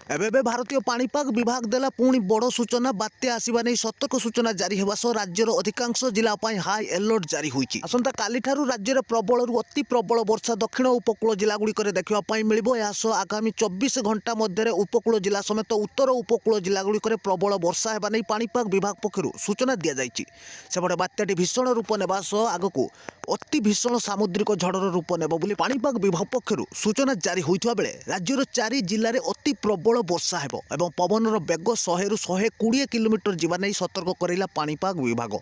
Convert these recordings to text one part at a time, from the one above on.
एबे भारतीय पाणीपाग विभाग देला पुणी बड़ सूचना बात्या आसवा नहीं सतर्क सूचना जारी होगा सह राज्यर अधिकांश जिला हाई अलर्ट जारी होईछि। आसंता काली ठारू राज्यर प्रबल अति प्रबल वर्षा दक्षिण उपकूल जिलागुड़िक देखा मिलिबो। यासह आगामी 24 घंटा मध्य उपकूल जिला समेत उत्तर उपकूल जिलागुड़िक प्रबल वर्षा होगा नहीं पाणीपाग विभाग पक्षर सूचना दि जाइछि। सेपटे बात्याटी भीषण रूप नेबा सह आगकू अति भीषण सामुद्रिक झड़र रूप नेब बोली पाणीपाग विभाग पक्षर सूचना जारी होइथिबा बेले राज्यर 4 जिले में अति प्रबल वर्षा हेबो एवं पवनर बेग 100 रु 120 किलोमीटर जीवा नहीं सतर्क करैला पाणीपाग विभाग।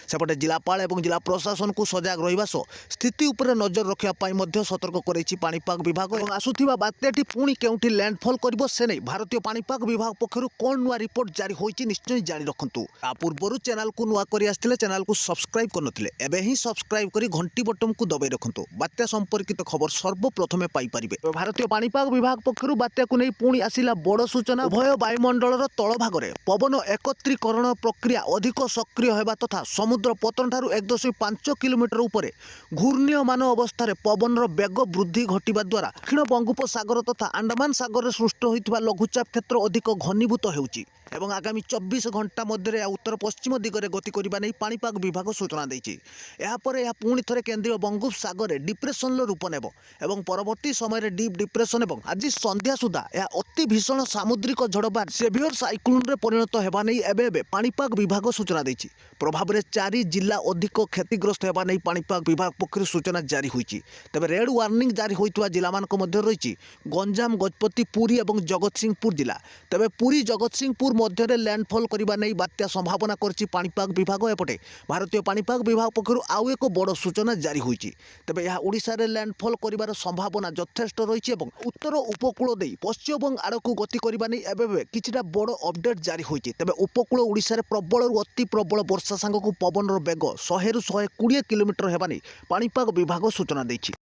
सेपटे जिलापाल एवं जिला प्रशासन को सजग रहिबा सह स्थिति उपर नजर रखिया पाई मध्य सतर्क करैछि पाणीपाग विभाग। एवं आसुथिबा बात्याटी पुणी केउठी लैंडफॉल करिबो से नै भारतीय पाणीपाग विभाग पक्षर कोन नुआ रिपोर्ट जारी होइछि निश्चय जानि रखंतु। आ पूर्वरु चैनल को नुआ करि आस्थिले चैनल को सब्सक्राइब करनथिले एबे ही सब्सक्राइब करी घंटी बटन को दबाई रखंतु। बात्या संपर्कित खबर सर्वप्रथमे पाई परिबे। भारतीय पाणीपाग विभाग पक्षर बात्या को नै पुणी आसिला बड़ सूचना। उभय वायुमंडल तल भागरे पवन एकत्रीकरण प्रक्रिया अधिक सक्रिय होगा तथा समुद्र पतन ठारू 1.5 किलोमीटर उपरे घूर्णीयमान अवस्था पवन बेग वृद्धि घटिबा द्वारा दक्षिण बंगोपसागर तथा अंडमान सागर सृष्टि होइतिबा लघुचाप क्षेत्र अधिक घनीभूत हेउछि एवं आगामी 24 घंटा मध्य उत्तर पश्चिम दिगरे गति करबा नै पाणीपाग विभाग सूचना दैछि। एहा परे एहा पुणी थरे केंद्रीय बंगोपसागर डिप्रेशन रूप नेब एवं परवर्ती समय डीप डिप्रेशन एवं आज संध्या सुधा यह अति भीषण सामुद्रिक झड़ बा सेवियर साइक्लोन रे परिणत हेबा नै एबे पाणीपाग विभाग सूचना दैछि। प्रभाव रे 4 जिला अधिक क्षतिग्रस्त हेबा नै पाणीपाग विभाग पक्षरु सूचना जारी होईछि। तबे रेड वार्निंग जारी होइतबा जिला मानक मध्य रहिछि गंजाम गजपति पुरी एवं जगतसिंहपुर जिला। तबे पुरी जगतसिंहपुर मध्य रे लैंडफॉल करिबा नै बात्या संभावना करछि पाणीपाग विभाग। एपटे भारतीय पाणीपाग विभाग पक्षरु आउ एक बड़ सूचना जारी होईछि। तबे यह ओडिशा रे लैंडफॉल करिबार संभावना यथेष्ट रहिछि एवं उत्तर उपकूल देई पश्चिम आड़कू गति करबा नै एबे किछिटा बड़ अपडेट जारी होईछि। तबे उपकूल ओडिशा रे प्रबल अति प्रबल वर्षा सांगकू पवनर बेग 100 रु 120 किलोमीटर हेबा नै पाणीपाग विभाग सूचना दैछि।